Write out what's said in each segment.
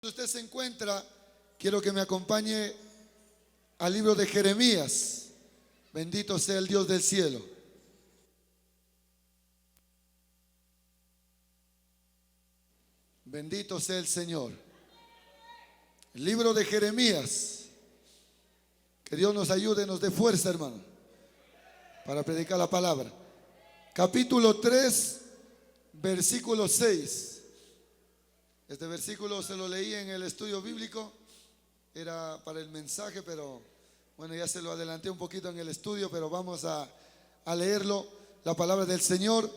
Usted se encuentra, quiero que me acompañe al libro de Jeremías. Bendito sea el Dios del cielo. Bendito sea el Señor. El libro de Jeremías. Que Dios nos ayude, nos dé fuerza, hermano, para predicar la palabra. Capítulo 3, versículo 6. Este versículo se lo leí en el estudio bíblico, era para el mensaje, pero bueno, ya se lo adelanté un poquito en el estudio, pero vamos a leerlo, la palabra del Señor.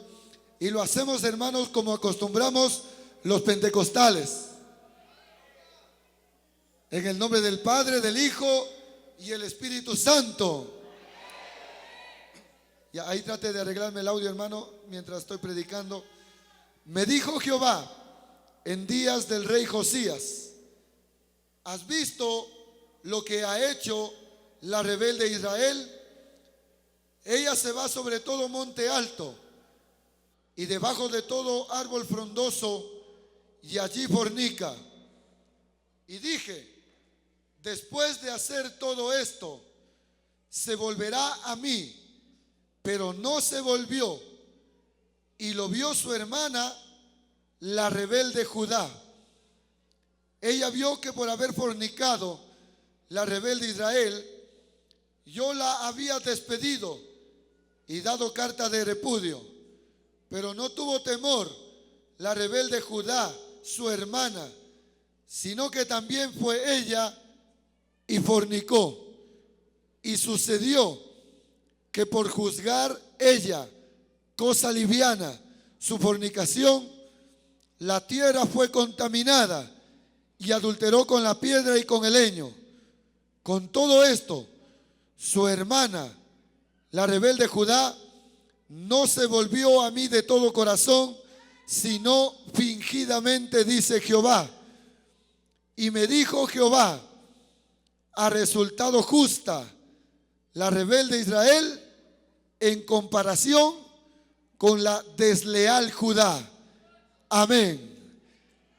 Y lo hacemos, hermanos, como acostumbramos los pentecostales. En el nombre del Padre, del Hijo y el Espíritu Santo. Ya, ahí trate de arreglarme el audio, hermano, mientras estoy predicando. Me dijo Jehová en días del rey Josías: ¿has visto lo que ha hecho la rebelde Israel? Ella se va sobre todo monte alto y debajo de todo árbol frondoso, y allí fornica. Y dije: después de hacer todo esto, se volverá a mí. Pero no se volvió, y lo vio su hermana, la rebelde Judá. Ella vio que por haber fornicado la rebelde Israel, yo la había despedido y dado carta de repudio. Pero no tuvo temor la rebelde Judá, su hermana, sino que también fue ella y fornicó. Y sucedió que por juzgar ella cosa liviana su fornicación, la tierra fue contaminada y adulteró con la piedra y con el leño. Con todo esto, su hermana, la rebelde Judá, no se volvió a mí de todo corazón, sino fingidamente, dice Jehová. Y me dijo Jehová: ha resultado justa la rebelde Israel en comparación con la desleal Judá. Amén.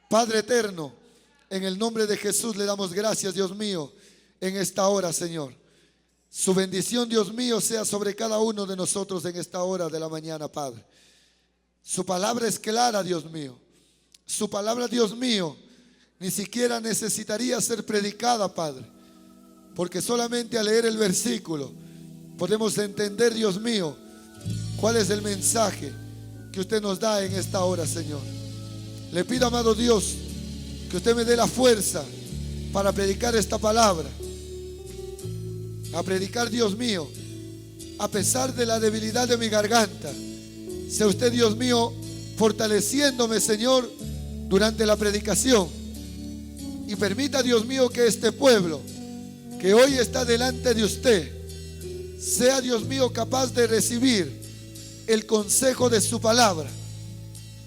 Padre eterno, en el nombre de Jesús le damos gracias, Dios mío, en esta hora, Señor. Su bendición, Dios mío, sea sobre cada uno de nosotros en esta hora de la mañana, Padre. Su palabra es clara, Dios mío. Su palabra, Dios mío, ni siquiera necesitaría ser predicada, Padre, porque solamente al leer el versículo podemos entender, Dios mío, cuál es el mensaje que usted nos da en esta hora, Señor. Le pido, amado Dios, que usted me dé la fuerza para predicar esta palabra. A predicar, Dios mío, a pesar de la debilidad de mi garganta. Sea usted, Dios mío, fortaleciéndome, Señor, durante la predicación. Y permita, Dios mío, que este pueblo que hoy está delante de usted sea, Dios mío, capaz de recibir el consejo de su palabra.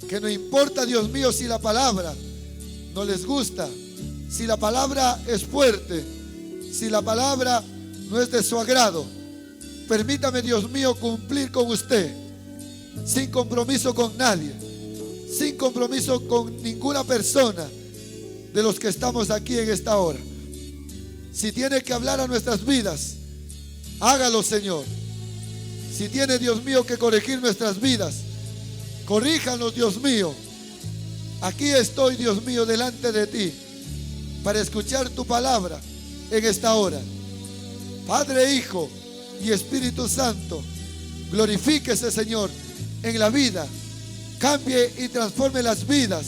Que no importa, Dios mío, si la palabra no les gusta, si la palabra es fuerte, si la palabra no es de su agrado. Permítame, Dios mío, cumplir con usted sin compromiso con nadie, sin compromiso con ninguna persona de los que estamos aquí en esta hora. Si tiene que hablar a nuestras vidas, hágalo, Señor. Si tiene, Dios mío, que corregir nuestras vidas, corríjanos, Dios mío. Aquí estoy, Dios mío, delante de ti para escuchar tu palabra en esta hora. Padre, Hijo y Espíritu Santo, glorifíquese, Señor, en la vida. Cambie y transforme las vidas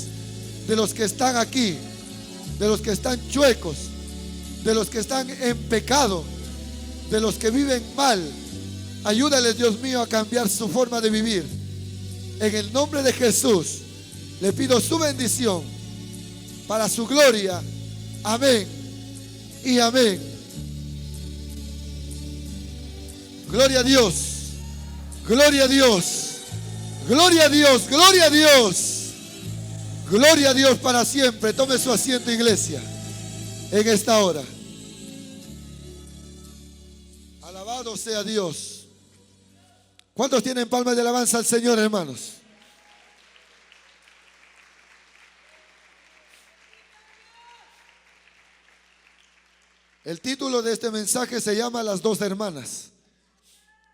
de los que están aquí, de los que están chuecos, de los que están en pecado, de los que viven mal. Ayúdales, Dios mío, a cambiar su forma de vivir. En el nombre de Jesús le pido su bendición para su gloria. Amén y amén. Gloria a Dios, gloria a Dios, gloria a Dios, gloria a Dios, gloria a Dios para siempre. Tome su asiento, iglesia, en esta hora. Alabado sea Dios. ¿Cuántos tienen palmas de alabanza al Señor, hermanos? El título de este mensaje se llama Las dos hermanas.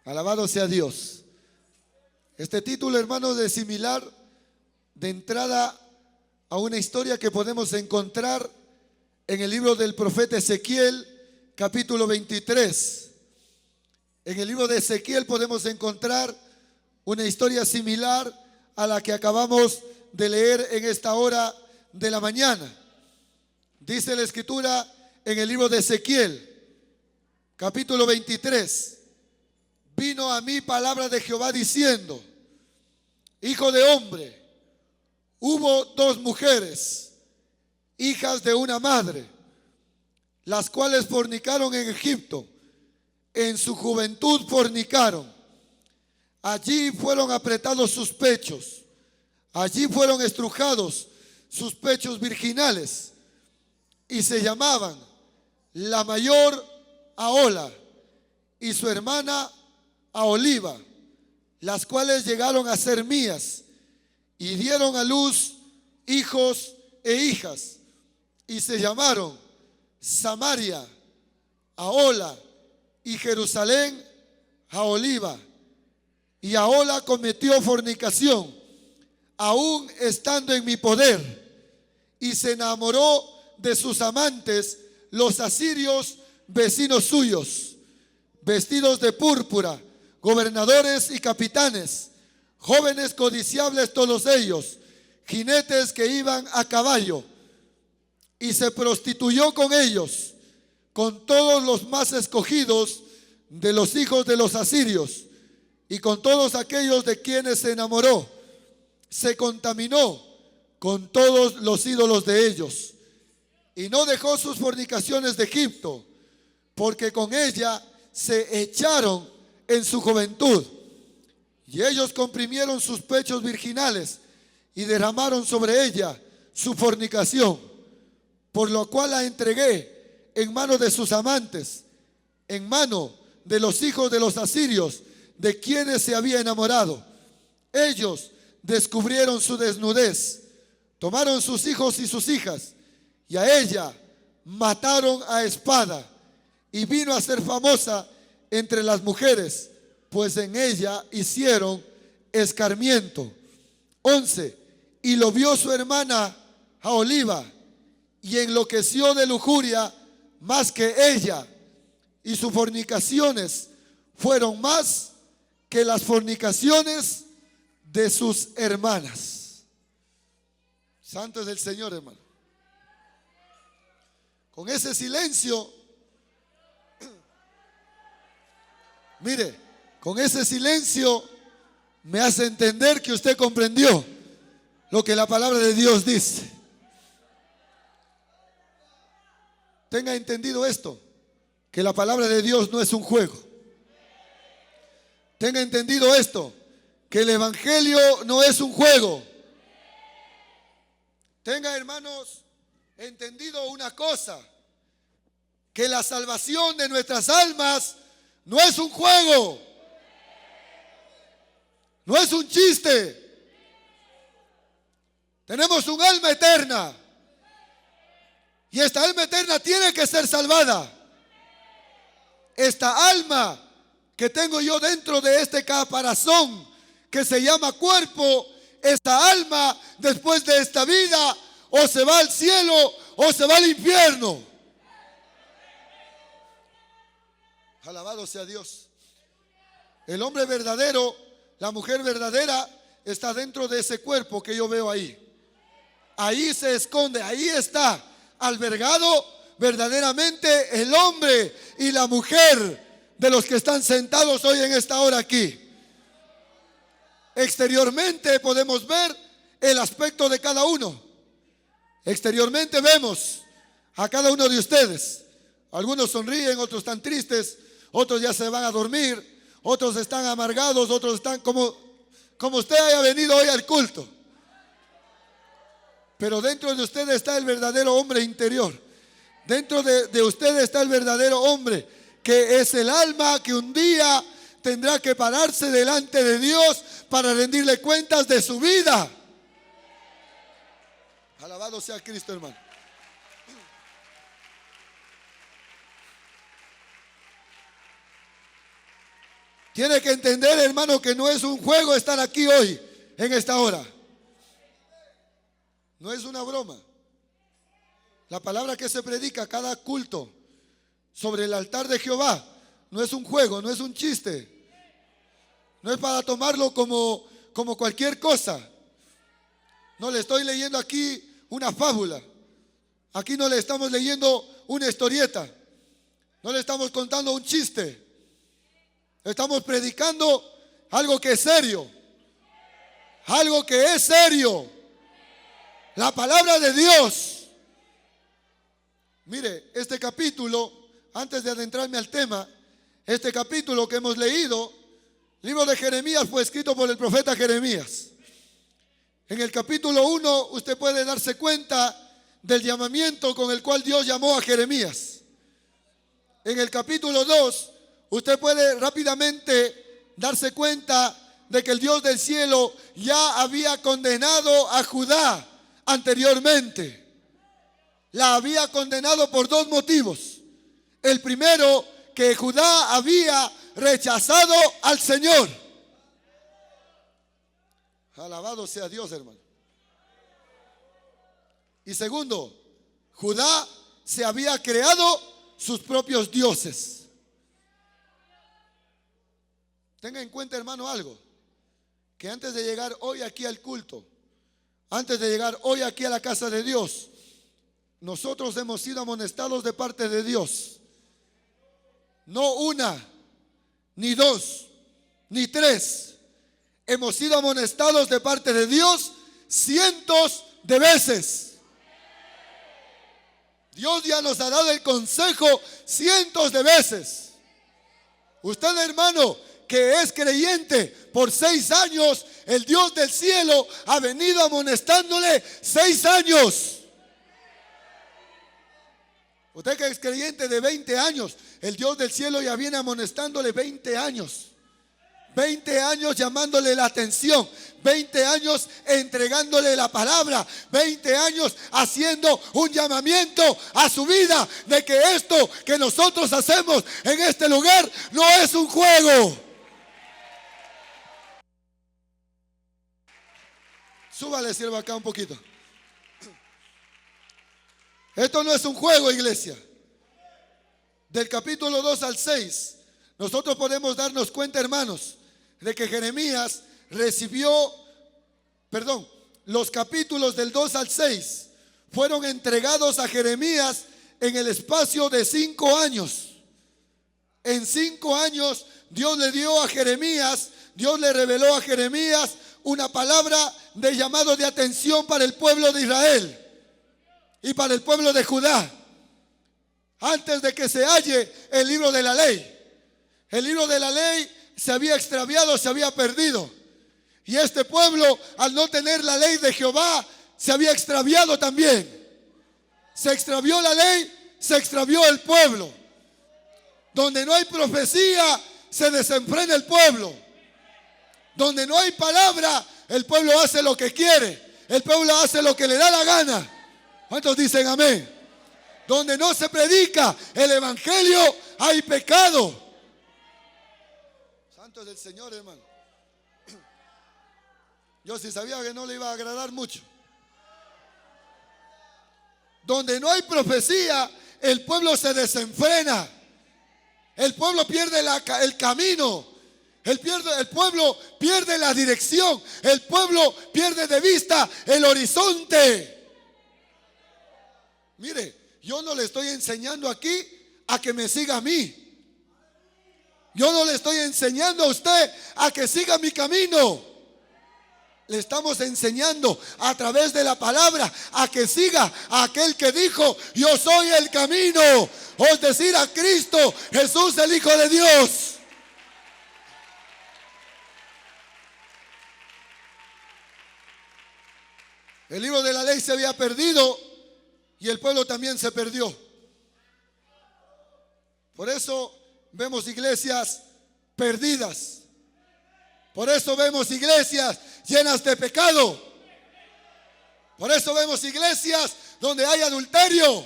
Alabado sea Dios. Este título, hermanos, es similar de entrada a una historia que podemos encontrar en el libro del profeta Ezequiel, capítulo 23. En el libro de Ezequiel podemos encontrar una historia similar a la que acabamos de leer en esta hora de la mañana. Dice la escritura en el libro de Ezequiel, capítulo 23: vino a mí palabra de Jehová diciendo: hijo de hombre, hubo dos mujeres, hijas de una madre, las cuales fornicaron en Egipto, en su juventud fornicaron. Allí fueron apretados sus pechos, allí fueron estrujados sus pechos virginales, y se llamaban la mayor Ahola y su hermana Aholiba, las cuales llegaron a ser mías y dieron a luz hijos e hijas, y se llamaron Samaria, Ahola, y Jerusalén, Aholiba. Y Ahola cometió fornicación, aún estando en mi poder, y se enamoró de sus amantes, los asirios vecinos suyos, vestidos de púrpura, gobernadores y capitanes, jóvenes codiciables todos ellos, jinetes que iban a caballo, y se prostituyó con ellos, con todos los más escogidos de los hijos de los asirios, y con todos aquellos de quienes se enamoró. Se contaminó con todos los ídolos de ellos, y no dejó sus fornicaciones de Egipto, porque con ella se echaron en su juventud. Y ellos comprimieron sus pechos virginales y derramaron sobre ella su fornicación, por lo cual la entregué en mano de sus amantes, en mano de los hijos de los asirios, de quienes se había enamorado. Ellos descubrieron su desnudez, tomaron sus hijos y sus hijas, y a ella mataron a espada, y vino a ser famosa entre las mujeres, pues en ella hicieron escarmiento. 11. Y lo vio su hermana Aholiba, y enloqueció de lujuria más que ella, y sus fornicaciones fueron más que las fornicaciones de sus hermanas. Santo es el Señor, hermano. Con ese silencio, mire, con ese silencio me hace entender que usted comprendió lo que la palabra de Dios dice. Tenga entendido esto, que la palabra de Dios no es un juego. Tenga entendido esto, que el evangelio no es un juego. Tenga, hermanos, entendido una cosa, que la salvación de nuestras almas no es un juego, no es un chiste. Tenemos un alma eterna, y esta alma eterna tiene que ser salvada. Esta alma que tengo yo dentro de este caparazón que se llama cuerpo, esta alma después de esta vida o se va al cielo o se va al infierno. Alabado sea Dios. El hombre verdadero, la mujer verdadera está dentro de ese cuerpo que yo veo ahí. Ahí se esconde, ahí está albergado verdaderamente el hombre y la mujer de los que están sentados hoy en esta hora aquí. Exteriormente podemos ver el aspecto de cada uno. Exteriormente vemos a cada uno de ustedes. Algunos sonríen, otros están tristes, otros ya se van a dormir, otros están amargados, otros están como usted haya venido hoy al culto. Pero dentro de usted está el verdadero hombre interior. Dentro de usted está el verdadero hombre, que es el alma que un día tendrá que pararse delante de Dios para rendirle cuentas de su vida. Alabado sea Cristo, hermano. Tiene que entender, hermano, que no es un juego estar aquí hoy, en esta hora. No es una broma. La palabra que se predica cada culto sobre el altar de Jehová no es un juego, no es un chiste. No es para tomarlo como cualquier cosa. No le estoy leyendo aquí una fábula. Aquí no le estamos leyendo una historieta. No le estamos contando un chiste. Estamos predicando algo que es serio. Algo que es serio. La palabra de Dios. Mire, este capítulo, antes de adentrarme al tema, este capítulo que hemos leído, libro de Jeremías, fue escrito por el profeta Jeremías. En el capítulo 1 usted puede darse cuenta del llamamiento con el cual Dios llamó a Jeremías. En el capítulo 2 usted puede rápidamente darse cuenta de que el Dios del cielo ya había condenado a Judá anteriormente. La había condenado por dos motivos. El primero, que Judá había rechazado al Señor. Alabado sea Dios, hermano. Y segundo, Judá se había creado sus propios dioses. Tenga en cuenta, hermano, algo, que antes de llegar hoy aquí al culto, antes de llegar hoy aquí a la casa de Dios, nosotros hemos sido amonestados de parte de Dios. No una, ni dos, ni tres. Hemos sido amonestados de parte de Dios cientos de veces. Dios ya nos ha dado el consejo cientos de veces. Usted, hermano, que es creyente por 6 años, el Dios del cielo ha venido amonestándole 6 años. Usted que es creyente de 20 años, el Dios del cielo ya viene amonestándole 20 años. 20 años llamándole la atención, 20 años entregándole la palabra, 20 años haciendo un llamamiento a su vida de que esto que nosotros hacemos en este lugar no es un juego. Súbale, sierva, acá un poquito. Esto no es un juego, iglesia. Del capítulo 2 al 6, nosotros podemos darnos cuenta, hermanos, de que Jeremías recibió, los capítulos del 2 al 6 fueron entregados a Jeremías en el espacio de 5 años. En 5 años Dios le dio a Jeremías, Dios le reveló a Jeremías una palabra de llamado de atención para el pueblo de Israel y para el pueblo de Judá. Antes de que se halle el libro de la ley. El libro de la ley se había extraviado, se había perdido. Y este pueblo, al no tener la ley de Jehová, se había extraviado también. Se extravió la ley, se extravió el pueblo. Donde no hay profecía, se desenfrena el pueblo. Donde no hay palabra, el pueblo hace lo que quiere. El pueblo hace lo que le da la gana. ¿Cuántos dicen amén? Donde no se predica el evangelio, hay pecado. Santo es el Señor, hermano. Yo sí sabía que no le iba a agradar mucho. Donde no hay profecía, el pueblo se desenfrena. El pueblo pierde el camino. El pueblo pierde la dirección. El pueblo pierde de vista el horizonte. Mire, yo no le estoy enseñando aquí a que me siga a mí. Yo no le estoy enseñando a usted a que siga mi camino. Le estamos enseñando a través de la palabra a que siga a aquel que dijo: yo soy el camino. Es decir, a Cristo Jesús, el Hijo de Dios. El libro de la ley se había perdido y el pueblo también se perdió. Por eso vemos iglesias perdidas. Por eso vemos iglesias llenas de pecado. Por eso vemos iglesias donde hay adulterio.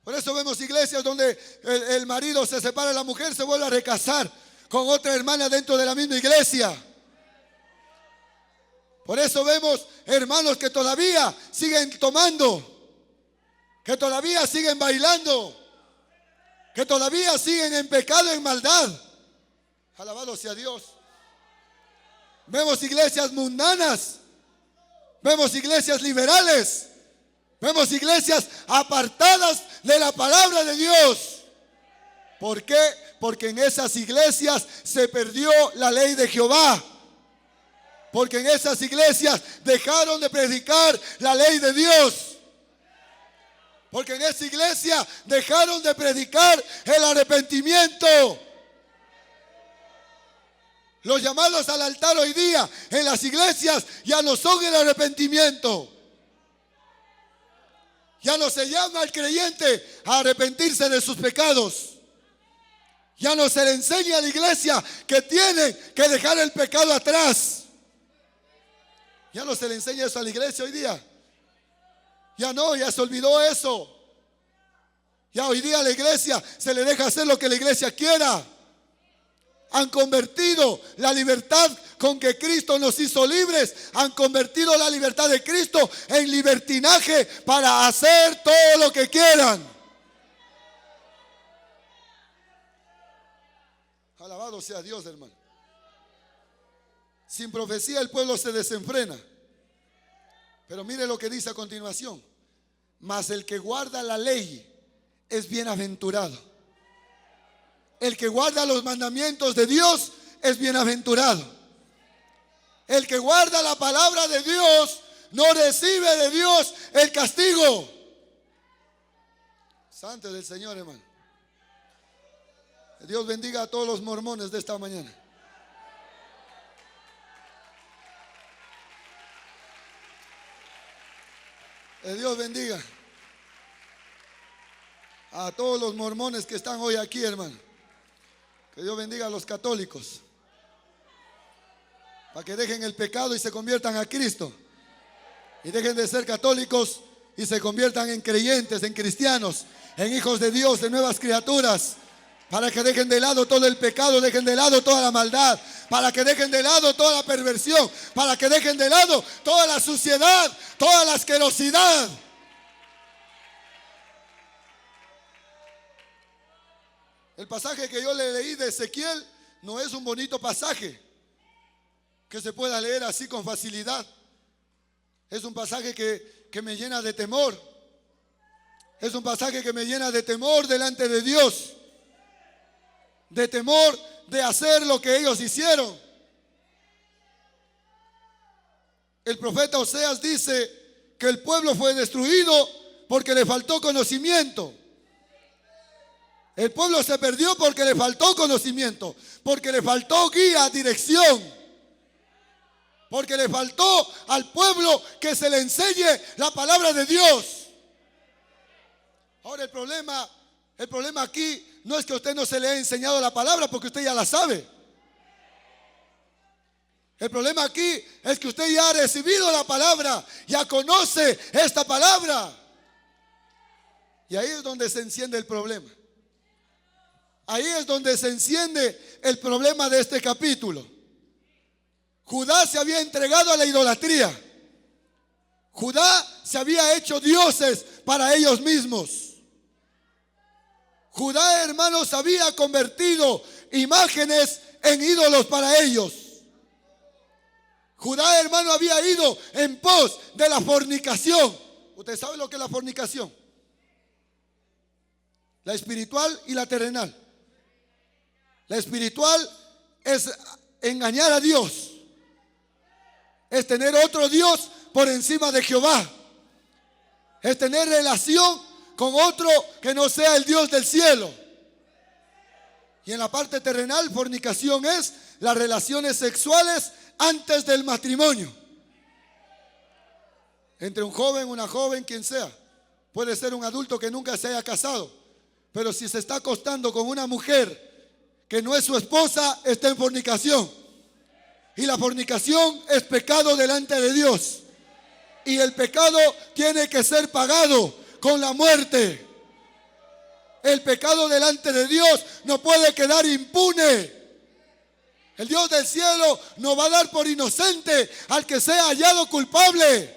Por eso vemos iglesias donde el marido se separa de la mujer, se vuelve a recasar con otra hermana dentro de la misma iglesia. Por eso vemos hermanos que todavía siguen tomando, que todavía siguen bailando, que todavía siguen en pecado, en maldad. Alabado sea Dios. Vemos iglesias mundanas, vemos iglesias liberales, vemos iglesias apartadas de la palabra de Dios. ¿Por qué? Porque en esas iglesias se perdió la ley de Jehová. Porque en esas iglesias dejaron de predicar la ley de Dios. Porque en esa iglesia dejaron de predicar el arrepentimiento. Los llamados al altar hoy día en las iglesias ya no son el arrepentimiento. Ya no se llama al creyente a arrepentirse de sus pecados. Ya no se le enseña a la iglesia que tiene que dejar el pecado atrás. Ya no se le enseña eso a la iglesia hoy día. Ya no, ya se olvidó eso. Ya hoy día a la iglesia se le deja hacer lo que la iglesia quiera. Han convertido la libertad con que Cristo nos hizo libres, han convertido la libertad de Cristo en libertinaje para hacer todo lo que quieran. Alabado sea Dios, hermano. Sin profecía el pueblo se desenfrena. Pero mire lo que dice a continuación. Mas el que guarda la ley es bienaventurado. El que guarda los mandamientos de Dios es bienaventurado. El que guarda la palabra de Dios no recibe de Dios el castigo. Santo del Señor, hermano. Dios bendiga a todos los mormones de esta mañana. Que Dios bendiga a todos los mormones que están hoy aquí, hermano. Que Dios bendiga a los católicos, para que dejen el pecado y se conviertan a Cristo. Y dejen de ser católicos y se conviertan en creyentes, en cristianos, en hijos de Dios, en nuevas criaturas. Para que dejen de lado todo el pecado, dejen de lado toda la maldad, para que dejen de lado toda la perversión, para que dejen de lado toda la suciedad, toda la asquerosidad. El pasaje que yo le leí de Ezequiel no es un bonito pasaje que se pueda leer así con facilidad. Es un pasaje que me llena de temor. Es un pasaje que me llena de temor delante de Dios. De temor de hacer lo que ellos hicieron. El profeta Oseas dice que el pueblo fue destruido porque le faltó conocimiento. El pueblo se perdió porque le faltó conocimiento, porque le faltó guía, dirección, porque le faltó al pueblo que se le enseñe la palabra de Dios. Ahora el problema aquí no es que a usted no se le haya enseñado la palabra, porque usted ya la sabe. El problema aquí es que usted ya ha recibido la palabra, ya conoce esta palabra. Y ahí es donde se enciende el problema. Ahí es donde se enciende el problema de este capítulo. Judá se había entregado a la idolatría. Judá se había hecho dioses para ellos mismos. Judá, hermanos, había convertido imágenes en ídolos para ellos. Judá, hermano, había ido en pos de la fornicación. ¿Usted sabe lo que es la fornicación? La espiritual y la terrenal. La espiritual es engañar a Dios. Es tener otro Dios por encima de Jehová. Es tener relación con otro que no sea el Dios del cielo. Y en la parte terrenal, fornicación es las relaciones sexuales antes del matrimonio. Entre un joven, una joven, quien sea. Puede ser un adulto que nunca se haya casado. Pero si se está acostando con una mujer que no es su esposa, está en fornicación. Y la fornicación es pecado delante de Dios. Y el pecado tiene que ser pagado con la muerte. El pecado delante de Dios no puede quedar impune. El Dios del cielo no va a dar por inocente al que sea hallado culpable.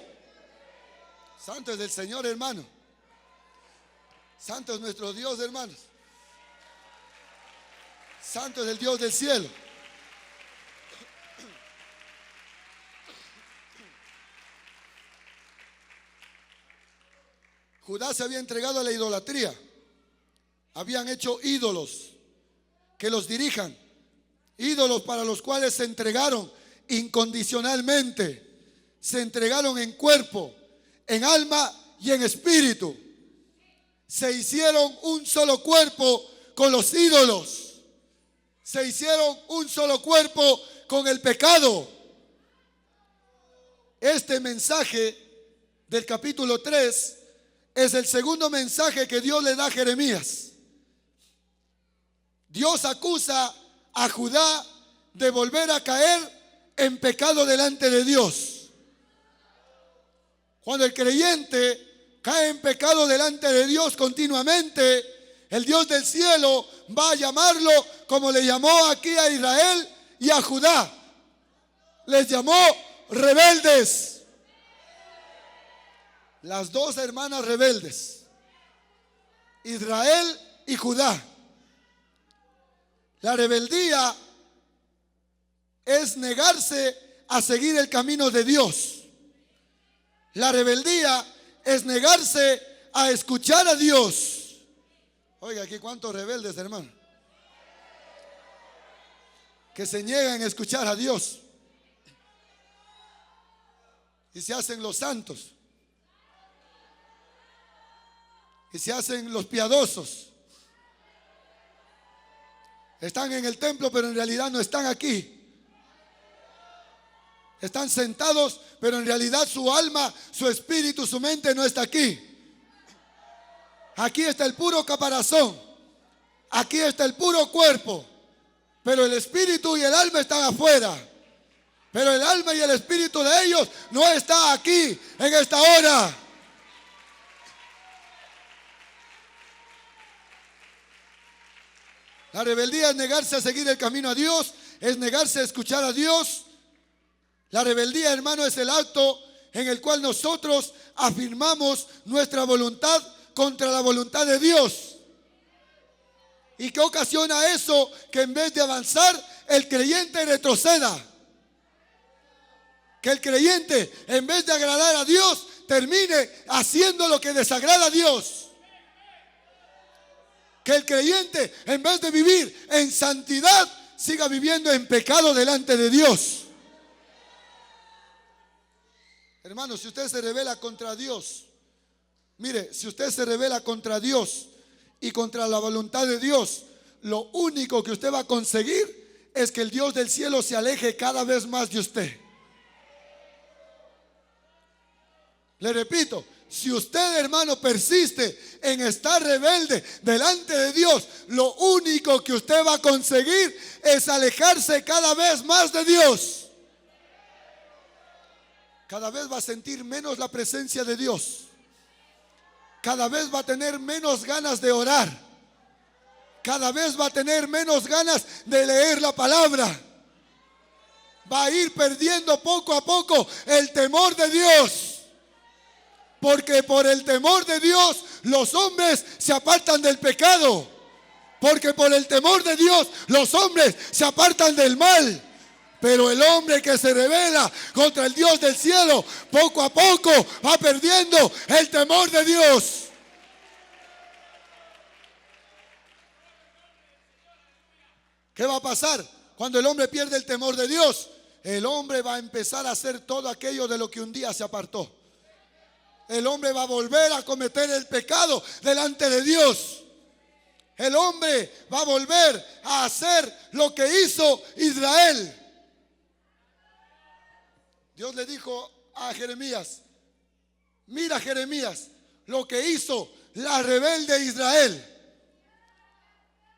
Santo es el Señor, hermano. Santo es nuestro Dios, hermanos. Santo es el Dios del cielo. Judá se había entregado a la idolatría. Habían hecho ídolos que los dirijan. Ídolos para los cuales se entregaron incondicionalmente. Se entregaron en cuerpo, en alma y en espíritu. Se hicieron un solo cuerpo con los ídolos. Se hicieron un solo cuerpo con el pecado. Este mensaje del capítulo 3 es el segundo mensaje que Dios le da a Jeremías. Dios acusa a Judá de volver a caer en pecado delante de Dios. Cuando el creyente cae en pecado delante de Dios continuamente, el Dios del cielo va a llamarlo como le llamó aquí a Israel y a Judá. Les llamó rebeldes. Las dos hermanas rebeldes, Israel y Judá. La rebeldía es negarse a seguir el camino de Dios. La rebeldía es negarse a escuchar a Dios. Oiga, aquí cuántos rebeldes, hermano, que se niegan a escuchar a Dios y se hacen los santos y se hacen los piadosos. Están en el templo, pero en realidad no están aquí. Están sentados, pero en realidad su alma, su espíritu, su mente no está aquí. Aquí está el puro caparazón. Aquí está el puro cuerpo. Pero el espíritu y el alma están afuera. Pero el alma y el espíritu de ellos no está aquí en esta hora. La rebeldía es negarse a seguir el camino a Dios, es negarse a escuchar a Dios. La rebeldía, hermano, es el acto en el cual nosotros afirmamos nuestra voluntad contra la voluntad de Dios. ¿Y qué ocasiona eso? Que en vez de avanzar, el creyente retroceda. Que el creyente, en vez de agradar a Dios, termine haciendo lo que desagrada a Dios. Que el creyente, en vez de vivir en santidad, siga viviendo en pecado delante de Dios. Hermano, si usted se rebela contra Dios, mire, si usted se rebela contra Dios y contra la voluntad de Dios, lo único que usted va a conseguir es que el Dios del cielo se aleje cada vez más de usted. Le repito, si usted, hermano, persiste en estar rebelde delante de Dios, lo único que usted va a conseguir es alejarse cada vez más de Dios. Cada vez va a sentir menos la presencia de Dios. Cada vez va a tener menos ganas de orar. Cada vez va a tener menos ganas de leer la palabra. Va a ir perdiendo poco a poco el temor de Dios. Porque por el temor de Dios los hombres se apartan del pecado. Porque por el temor de Dios los hombres se apartan del mal. Pero el hombre que se rebela contra el Dios del cielo, poco a poco va perdiendo el temor de Dios. ¿Qué va a pasar cuando el hombre pierde el temor de Dios? El hombre va a empezar a hacer todo aquello de lo que un día se apartó. El hombre va a volver a cometer el pecado delante de Dios. El hombre va a volver a hacer lo que hizo Israel. Dios le dijo a Jeremías: mira, Jeremías, lo que hizo la rebelde Israel.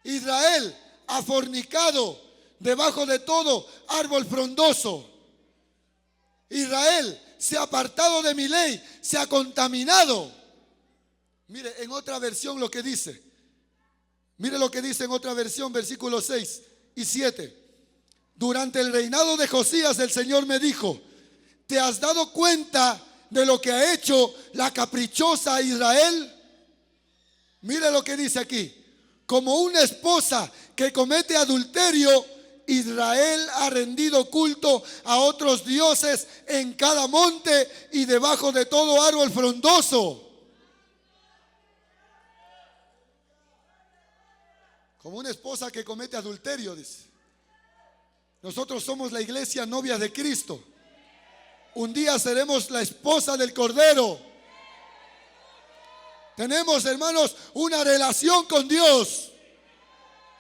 Israel ha fornicado debajo de todo árbol frondoso. Israel se ha apartado de mi ley, se ha contaminado. Mire, en otra versión lo que dice: Mire lo que dice en otra versión, versículos 6 y 7. Durante el reinado de Josías, el Señor me dijo: ¿te has dado cuenta de lo que ha hecho la caprichosa Israel? Mire lo que dice aquí. Como una esposa que comete adulterio, Israel ha rendido culto a otros dioses en cada monte y debajo de todo árbol frondoso. Como una esposa que comete adulterio, dice. Nosotros somos la iglesia novia de Cristo. Un día seremos la esposa del Cordero. Tenemos, hermanos, una relación con Dios.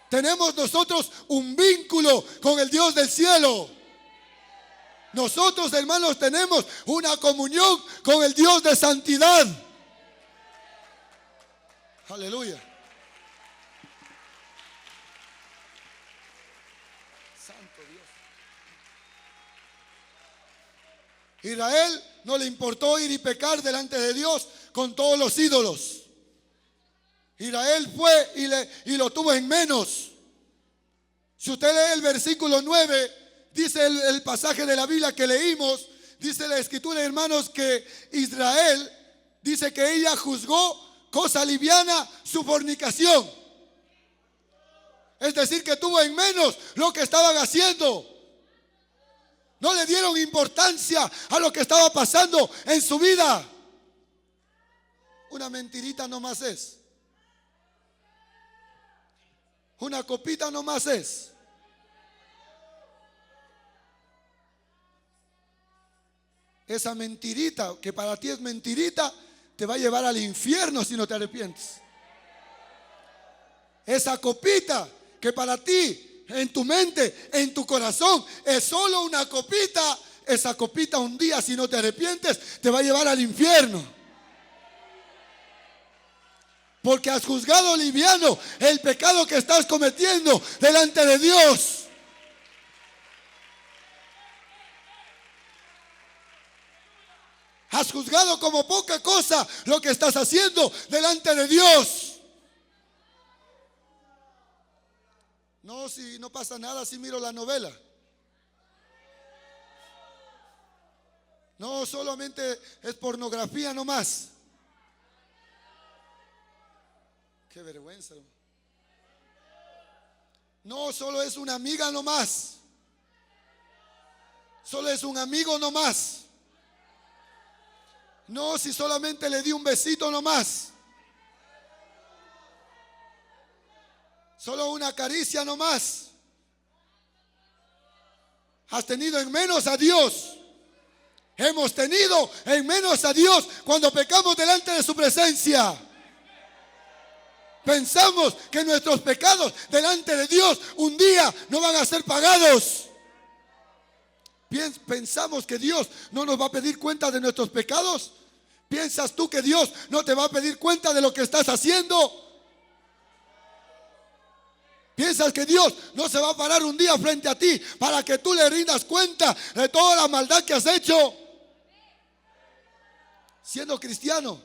Tenemos nosotros un vínculo con el Dios del cielo. Nosotros, hermanos, tenemos una comunión con el Dios de santidad. Aleluya. Santo Dios. Israel no le importó ir y pecar delante de Dios con todos los ídolos. Israel fue y lo tuvo en menos. Si usted lee el versículo 9, dice el pasaje de la Biblia que leímos, dice la escritura, hermanos, que Israel dice que ella juzgó cosa liviana su fornicación. Es decir, que tuvo en menos lo que estaban haciendo. No le dieron importancia a lo que estaba pasando en su vida. Una mentirita nomás es. Una copita nomás es. Esa mentirita que para ti es mentirita te va a llevar al infierno si no te arrepientes. Esa copita que para ti, en tu mente, en tu corazón, es solo una copita. Esa copita un día, si no te arrepientes, te va a llevar al infierno. Porque has juzgado liviano el pecado que estás cometiendo delante de Dios. Has juzgado como poca cosa lo que estás haciendo delante de Dios. No, si no pasa nada, si miro la novela. No, solamente es pornografía nomás. Qué vergüenza. No, solo es una amiga nomás. Solo es un amigo nomás. No, si solamente le di un besito nomás. Solo una caricia nomás. Has tenido en menos a Dios. Hemos tenido en menos a Dios cuando pecamos delante de su presencia. Pensamos que nuestros pecados delante de Dios un día no van a ser pagados. Pensamos que Dios no nos va a pedir cuenta de nuestros pecados. ¿Piensas tú que Dios no te va a pedir cuenta de lo que estás haciendo? ¿Piensas que Dios no se va a parar un día frente a ti para que tú le rindas cuenta de toda la maldad que has hecho? Siendo cristiano,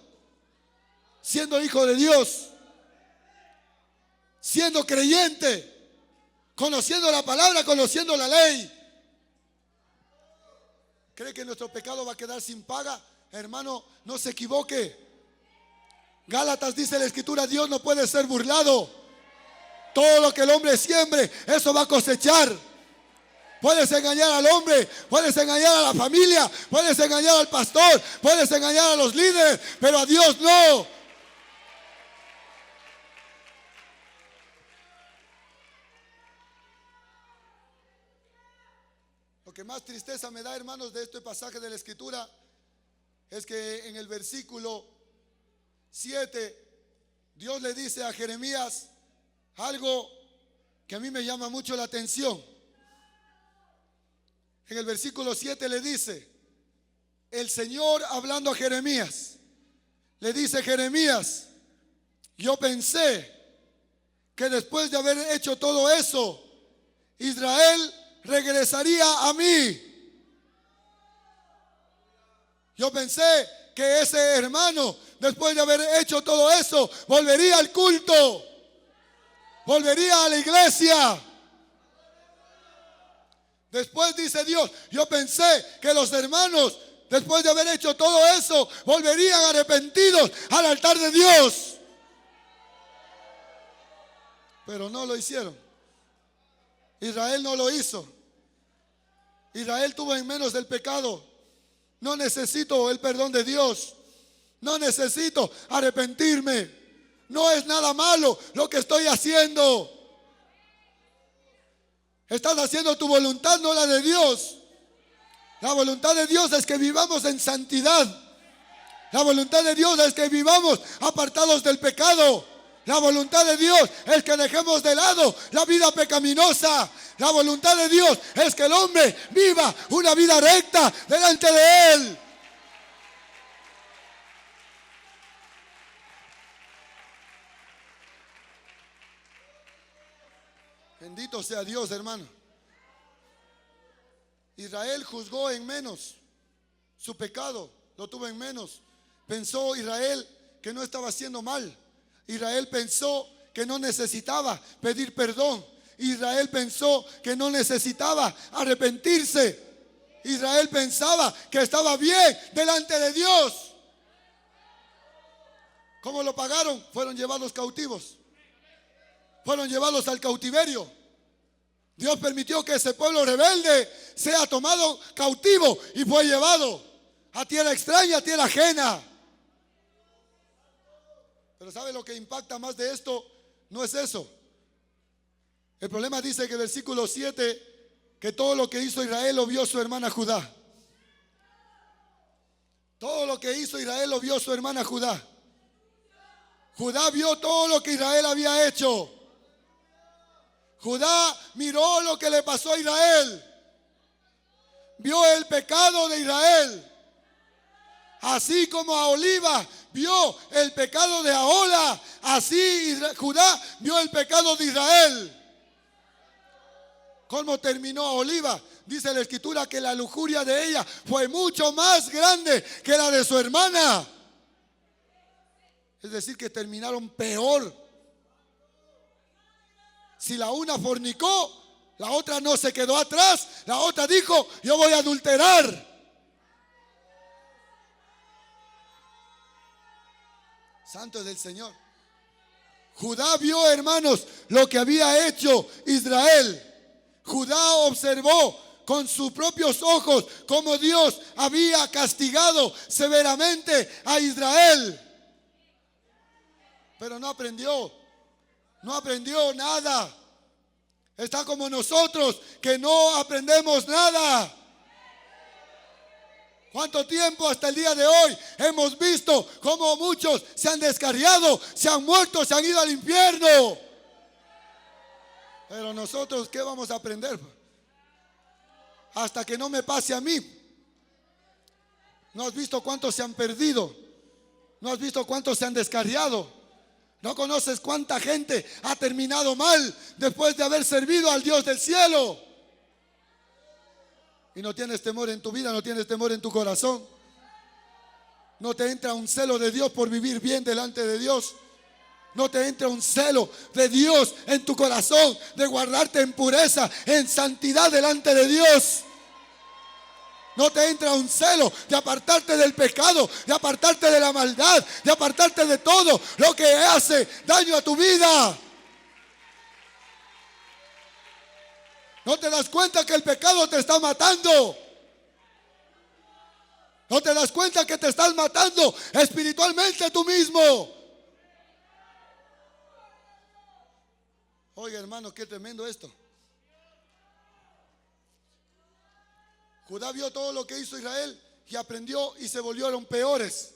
siendo hijo de Dios, siendo creyente, conociendo la palabra, conociendo la ley. ¿Cree que nuestro pecado va a quedar sin paga? Hermano, no se equivoque. Gálatas dice la escritura: Dios no puede ser burlado. Todo lo que el hombre siembre, eso va a cosechar. Puedes engañar al hombre, puedes engañar a la familia, puedes engañar al pastor, puedes engañar a los líderes, pero a Dios no. Lo que más tristeza me da, hermanos, de este pasaje de la escritura es que en el versículo 7 Dios le dice a Jeremías algo que a mí me llama mucho la atención. En el versículo 7 le dice, el Señor hablando a Jeremías, le dice: Jeremías, yo pensé que después de haber hecho todo eso, Israel regresaría a mí. Yo pensé que ese hermano, después de haber hecho todo eso, volvería al culto. volvería a la iglesia. Después dice Dios, yo pensé que los hermanos, después de haber hecho todo eso, volverían arrepentidos al altar de Dios. Pero no lo hicieron. Israel no lo hizo. Israel tuvo en menos el pecado. No necesito el perdón de Dios. No necesito arrepentirme. No es nada malo lo que estoy haciendo. Estás haciendo tu voluntad, no la de Dios. La voluntad de Dios es que vivamos en santidad. La voluntad de Dios es que vivamos apartados del pecado. La voluntad de Dios es que dejemos de lado la vida pecaminosa. La voluntad de Dios es que el hombre viva una vida recta delante de Él. Bendito sea Dios, hermano. Israel juzgó en menos su pecado, lo tuvo en menos. Pensó Israel que no estaba haciendo mal. Israel pensó que no necesitaba pedir perdón. Israel pensó que no necesitaba arrepentirse. Israel pensaba que estaba bien delante de Dios. ¿Cómo lo pagaron? Fueron llevados cautivos. Fueron llevados al cautiverio. Dios permitió que ese pueblo rebelde sea tomado cautivo y fue llevado a tierra extraña, a tierra ajena. Pero ¿sabe lo que impacta más de esto? No es eso. El problema dice que el versículo 7, que todo lo que hizo Israel lo vio su hermana Judá. Todo lo que hizo Israel lo vio su hermana Judá. Judá vio todo lo que Israel había hecho. Judá miró lo que le pasó a Israel. Vio el pecado de Israel. Así como Aholiba vio el pecado de Ahola, así Judá vio el pecado de Israel. ¿Cómo terminó Aholiba? Dice la escritura que la lujuria de ella fue mucho más grande que la de su hermana. Es decir, que terminaron peor. Si la una fornicó, la otra no se quedó atrás. La otra dijo, yo voy a adulterar. Santo es el Señor. Judá vio, hermanos, lo que había hecho Israel. Judá observó con sus propios ojos cómo Dios había castigado severamente a Israel. Pero no aprendió nada. Está como nosotros, que no aprendemos nada. ¿Cuánto tiempo hasta el día de hoy hemos visto cómo muchos se han descarriado, se han muerto, se han ido al infierno? Pero nosotros, ¿qué vamos a aprender? Hasta que no me pase a mí. ¿No has visto cuántos se han perdido? ¿No has visto cuántos se han descarriado? ¿No conoces cuánta gente ha terminado mal después de haber servido al Dios del cielo? Y no tienes temor en tu vida, no tienes temor en tu corazón. No te entra un celo de Dios por vivir bien delante de Dios. No te entra un celo de Dios en tu corazón, de guardarte en pureza, en santidad delante de Dios. No te entra un celo de apartarte del pecado, de apartarte de la maldad, de apartarte de todo lo que hace daño a tu vida. ¿No te das cuenta que el pecado te está matando? ¿No te das cuenta que te estás matando espiritualmente tú mismo? Oye, hermano, qué tremendo esto. Judá vio todo lo que hizo Israel y aprendió y se volvieron peores.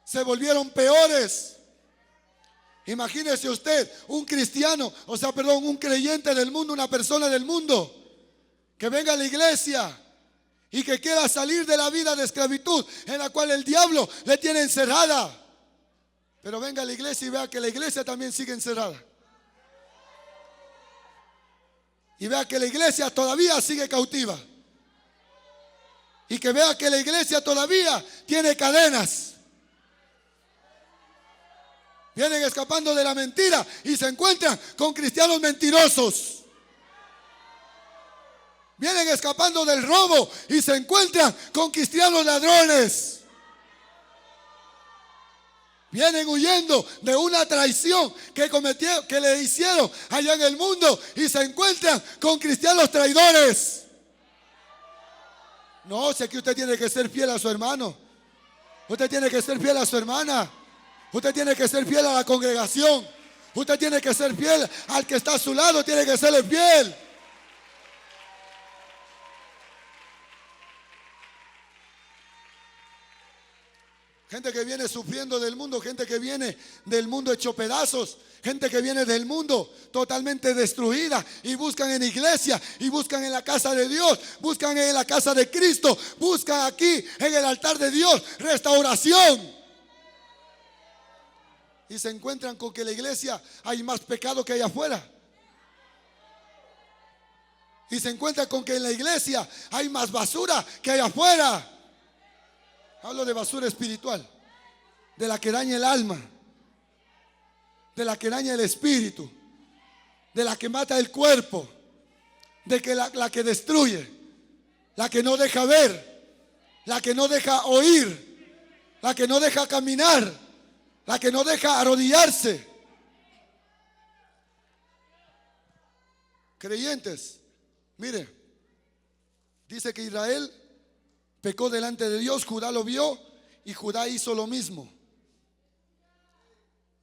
Se volvieron peores. Imagínese usted, un cristiano, un creyente del mundo, una persona del mundo, que venga a la iglesia y que quiera salir de la vida de esclavitud en la cual el diablo le tiene encerrada. Pero venga a la iglesia y vea que la iglesia también sigue encerrada. Y vea que la iglesia todavía sigue cautiva. Y que vea que la iglesia todavía tiene cadenas. Vienen escapando de la mentira y se encuentran con cristianos mentirosos. Vienen escapando del robo y se encuentran con cristianos ladrones. Vienen huyendo de una traición que le hicieron allá en el mundo y se encuentran con cristianos traidores. No, sé que usted tiene que ser fiel a su hermano. Usted tiene que ser fiel a su hermana. Usted tiene que ser fiel a la congregación. Usted tiene que ser fiel al que está a su lado. Tiene que serle fiel. Gente que viene sufriendo del mundo, gente que viene del mundo hecho pedazos, gente que viene del mundo totalmente destruida y buscan en iglesia y buscan en la casa de Dios, buscan en la casa de Cristo, buscan aquí en el altar de Dios restauración. Y se encuentran con que en la iglesia hay más pecado que allá afuera. Y se encuentran con que en la iglesia hay más basura que allá afuera. Hablo de basura espiritual, de la que daña el alma, de la que daña el espíritu, de la que mata el cuerpo, de que la que destruye, la que no deja ver, la que no deja oír, la que no deja caminar, la que no deja arrodillarse. Creyentes, mire, dice que Israel pecó delante de Dios, Judá lo vio y Judá hizo lo mismo.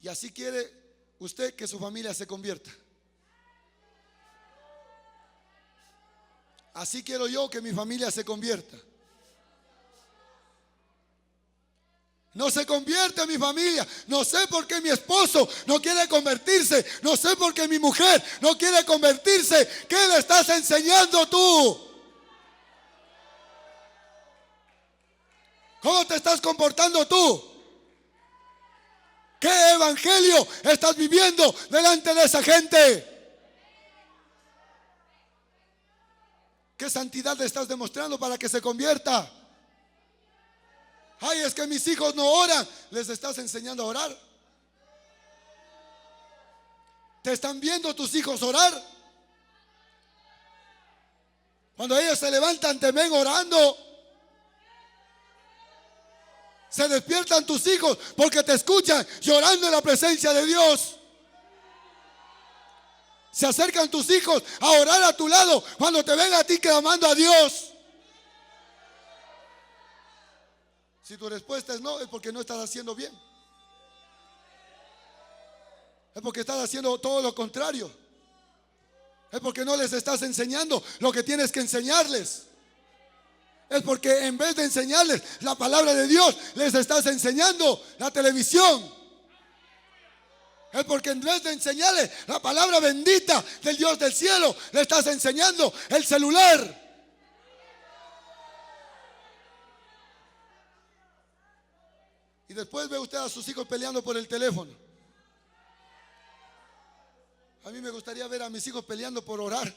Y así quiere usted que su familia se convierta. Así quiero yo que mi familia se convierta. No se convierte mi familia. No sé por qué mi esposo no quiere convertirse. No sé por qué mi mujer no quiere convertirse. ¿Qué le estás enseñando tú? ¿Cómo te estás comportando tú? ¿Qué evangelio estás viviendo delante de esa gente? ¿Qué santidad le estás demostrando para que se convierta? Ay, es que mis hijos no oran. ¿Les estás enseñando a orar? ¿Te están viendo tus hijos orar? Cuando ellos se levantan, te ven orando. Se despiertan tus hijos porque te escuchan llorando en la presencia de Dios. Se acercan tus hijos a orar a tu lado cuando te ven a ti clamando a Dios. Si tu respuesta es no, es porque no estás haciendo bien. Es porque estás haciendo todo lo contrario. Es porque no les estás enseñando lo que tienes que enseñarles. Es porque en vez de enseñarles la palabra de Dios, les estás enseñando la televisión. Es porque en vez de enseñarles la palabra bendita del Dios del cielo, le estás enseñando el celular. Y después ve usted a sus hijos peleando por el teléfono. A mí me gustaría ver a mis hijos peleando por orar.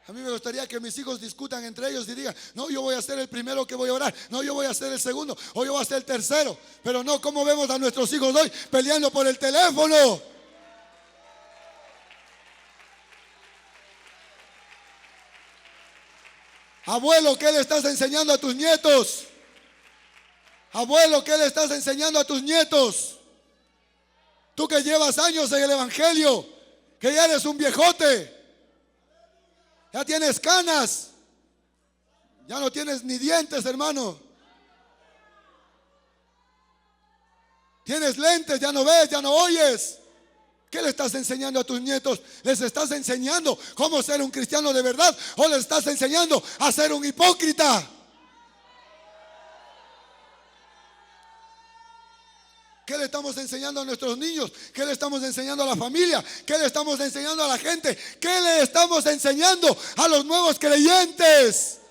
A mí me gustaría que mis hijos discutan entre ellos y digan, no, yo voy a ser el primero que voy a orar, no, yo voy a ser el segundo, o yo voy a ser el tercero. Pero no, ¿cómo vemos a nuestros hijos hoy peleando por el teléfono? Abuelo, ¿qué le estás enseñando a tus nietos? Abuelo, ¿qué le estás enseñando a tus nietos? Tú que llevas años en el evangelio, que ya eres un viejote. Ya tienes canas. Ya no tienes ni dientes, hermano. Tienes lentes, ya no ves, ya no oyes. ¿Qué le estás enseñando a tus nietos? ¿Les estás enseñando cómo ser un cristiano de verdad? ¿O les estás enseñando a ser un hipócrita? ¿Qué le estamos enseñando a nuestros niños? ¿Qué le estamos enseñando a la familia? ¿Qué le estamos enseñando a la gente? ¿Qué le estamos enseñando a los nuevos creyentes?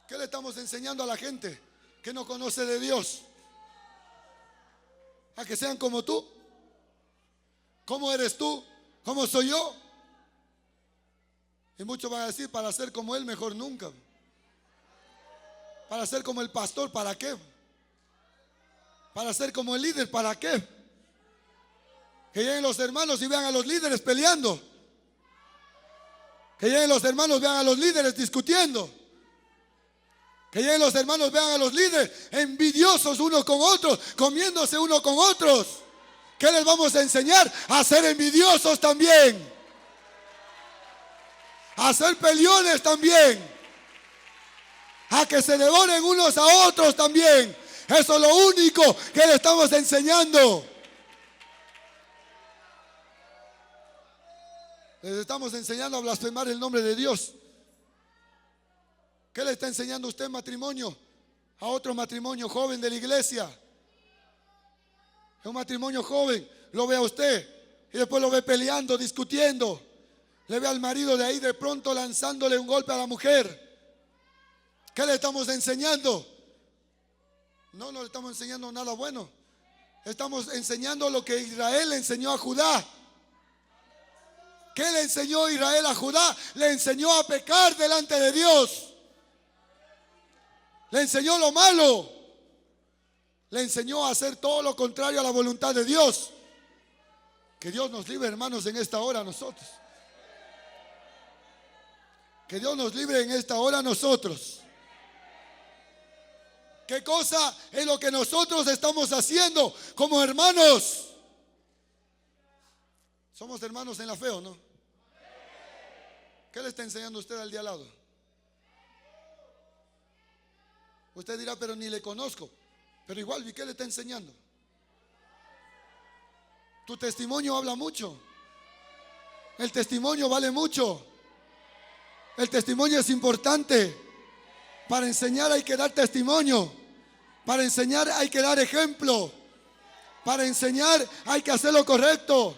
¿Qué le estamos enseñando a la gente que no conoce de Dios? A que sean como tú. ¿Cómo eres tú? ¿Cómo soy yo? Y muchos van a decir, para ser como Él, mejor nunca. Para ser como el pastor, ¿para qué? Para ser como el líder, ¿para qué? Que lleguen los hermanos y vean a los líderes peleando. Que lleguen los hermanos, vean a los líderes discutiendo. Que lleguen los hermanos, vean a los líderes envidiosos unos con otros, comiéndose unos con otros. ¿Qué les vamos a enseñar? A ser envidiosos también. A ser peleones también. A que se devoren unos a otros también. Eso es lo único que le estamos enseñando. Les estamos enseñando a blasfemar el nombre de Dios. ¿Qué le está enseñando usted, matrimonio? A otro matrimonio joven de la iglesia. Es un matrimonio joven, lo ve a usted y después lo ve peleando, discutiendo. Le ve al marido de ahí de pronto lanzándole un golpe a la mujer. ¿Qué le estamos enseñando? No le estamos enseñando nada bueno. Estamos enseñando lo que Israel le enseñó a Judá. ¿Qué le enseñó Israel a Judá? Le enseñó a pecar delante de Dios. Le enseñó lo malo. Le enseñó a hacer todo lo contrario a la voluntad de Dios. Que Dios nos libre, hermanos, en esta hora a nosotros. Que Dios nos libre en esta hora a nosotros. ¿Qué cosa es lo que nosotros estamos haciendo como hermanos? Somos hermanos en la fe, ¿o no? ¿Qué le está enseñando usted al de al lado? Usted dirá, pero ni le conozco. Pero igual, ¿y qué le está enseñando? Tu testimonio habla mucho. El testimonio vale mucho. El testimonio es importante. Para enseñar hay que dar testimonio. Para enseñar hay que dar ejemplo. Para enseñar hay que hacer lo correcto.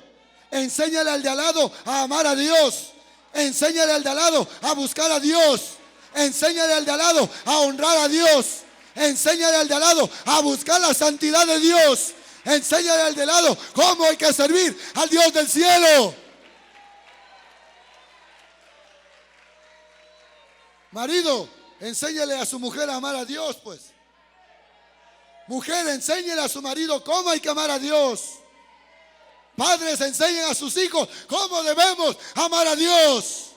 Enséñale al de al lado a amar a Dios. Enséñale al de al lado a buscar a Dios. Enséñale al de al lado a honrar a Dios. Enséñale al de al lado a buscar la santidad de Dios. Enséñale al de al lado cómo hay que servir al Dios del cielo. Marido, enséñale a su mujer a amar a Dios, pues. Mujer, enséñale a su marido cómo hay que amar a Dios. Padres, enseñen a sus hijos cómo debemos amar a Dios.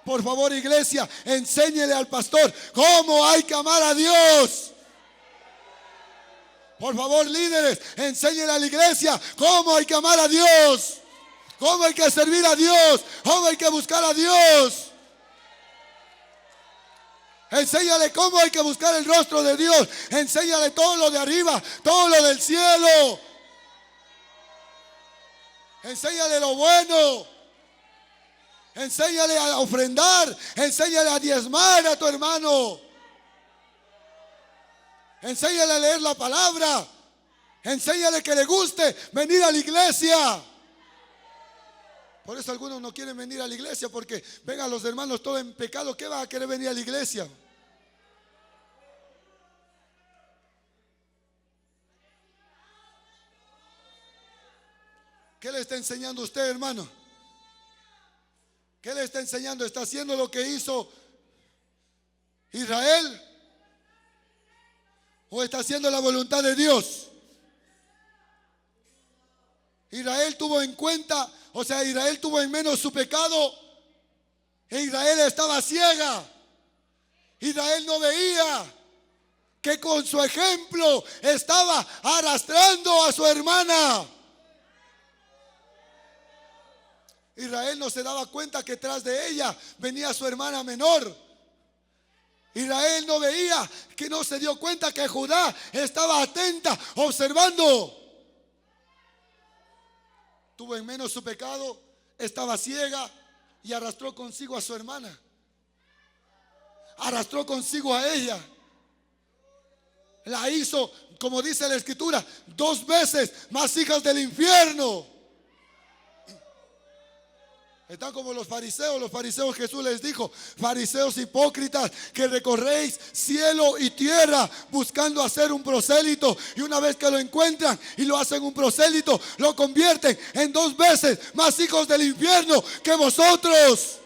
Por favor, iglesia, enséñele al pastor cómo hay que amar a Dios. Por favor, líderes, enséñele a la iglesia cómo hay que amar a Dios. Cómo hay que servir a Dios. Cómo hay que buscar a Dios. Enséñale cómo hay que buscar el rostro de Dios. Enséñale todo lo de arriba, todo lo del cielo. Enséñale lo bueno. Enséñale a ofrendar. Enséñale a diezmar a tu hermano. Enséñale a leer la palabra. Enséñale que le guste venir a la iglesia. Por eso algunos no quieren venir a la iglesia, porque ven a los hermanos todos en pecado. ¿Qué va a querer venir a la iglesia? ¿Qué le está enseñando usted, hermano? ¿Qué le está enseñando? ¿Está haciendo lo que hizo Israel? ¿O está haciendo la voluntad de Dios? Israel tuvo en cuenta, Israel tuvo en menos su pecado. E Israel estaba ciega. Israel no veía que con su ejemplo estaba arrastrando a su hermana. Israel no se daba cuenta que tras de ella venía su hermana menor. Israel no veía, que no se dio cuenta que Judá estaba atenta, observando. Tuvo en menos su pecado, estaba ciega y arrastró consigo a su hermana. Arrastró consigo a ella. La hizo, como dice la escritura, 2 veces más hijas del infierno. Están como los fariseos. Jesús les dijo: fariseos hipócritas, que recorréis cielo y tierra buscando hacer un prosélito, y una vez que lo encuentran y lo hacen un prosélito, lo convierten en 2 veces más hijos del infierno que vosotros.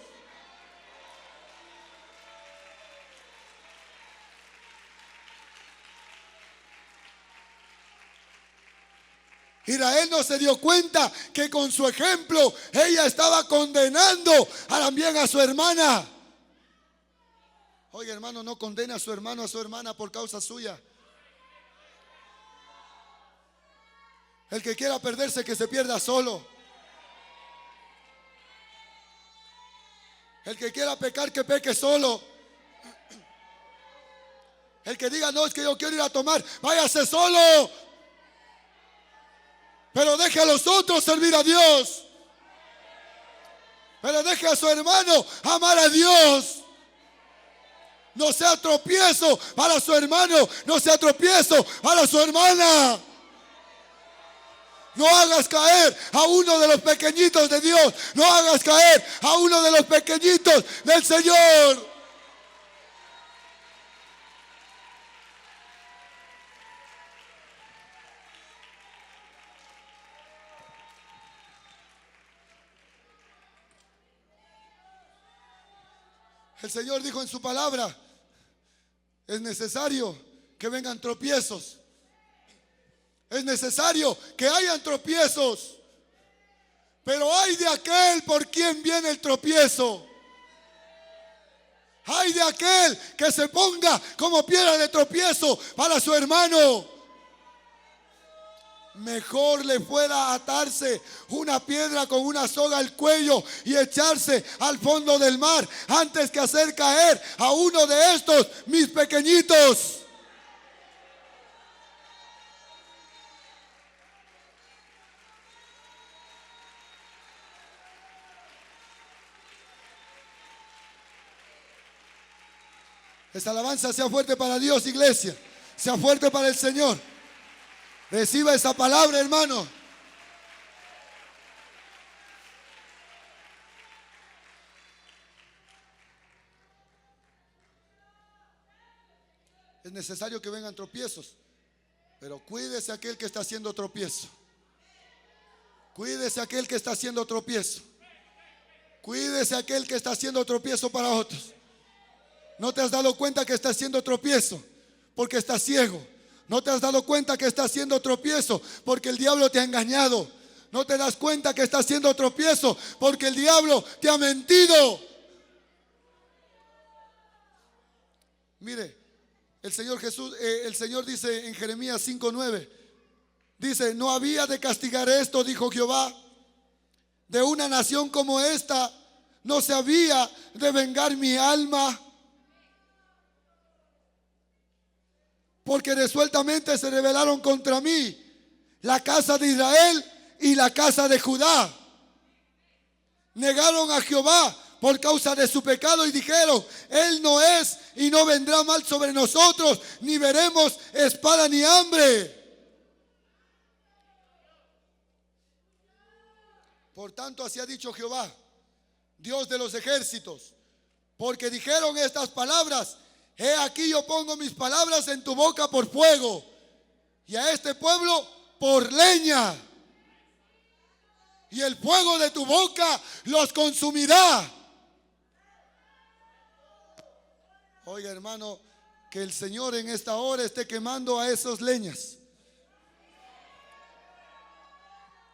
Israel no se dio cuenta que con su ejemplo ella estaba condenando también a su hermana. Oye, hermano, no condene a su hermano, a su hermana por causa suya. El que quiera perderse, que se pierda solo. El que quiera pecar, que peque solo. El que diga, no, es que yo quiero ir a tomar, váyase solo. Pero deje a los otros servir a Dios. Pero deje a su hermano amar a Dios. No sea tropiezo para su hermano, no sea tropiezo para su hermana. No hagas caer a uno de los pequeñitos de Dios. No hagas caer a uno de los pequeñitos del Señor. El Señor dijo en su palabra, es necesario que vengan tropiezos. Es necesario que hayan tropiezos. Pero hay de aquel por quien viene el tropiezo. Hay de aquel que se ponga como piedra de tropiezo para su hermano. Mejor le fuera atarse una piedra con una soga al cuello y echarse al fondo del mar antes que hacer caer a uno de estos mis pequeñitos. Esta alabanza sea fuerte para Dios, iglesia. Sea fuerte para el Señor. Reciba esa palabra, hermano. Es necesario que vengan tropiezos, pero cuídese aquel que está haciendo tropiezo. Cuídese aquel que está haciendo tropiezo. Cuídese aquel que está haciendo tropiezo para otros. ¿No te has dado cuenta que está haciendo tropiezo porque estás ciego? ¿No te has dado cuenta que está haciendo tropiezo porque el diablo te ha engañado? ¿No te das cuenta que está haciendo tropiezo porque el diablo te ha mentido? Mire, el Señor Jesús, el Señor dice en Jeremías 5:9, dice, no había de castigar esto, dijo Jehová, de una nación como esta, no se había de vengar mi alma. Porque resueltamente se rebelaron contra mí la casa de Israel y la casa de Judá. Negaron a Jehová por causa de su pecado y dijeron, Él no es y no vendrá mal sobre nosotros, ni veremos espada ni hambre. Por tanto, así ha dicho Jehová, Dios de los ejércitos, porque dijeron estas palabras, he aquí yo pongo mis palabras en tu boca por fuego y a este pueblo por leña. Y el fuego de tu boca los consumirá. Oiga, hermano, que el Señor en esta hora esté quemando a esas leñas.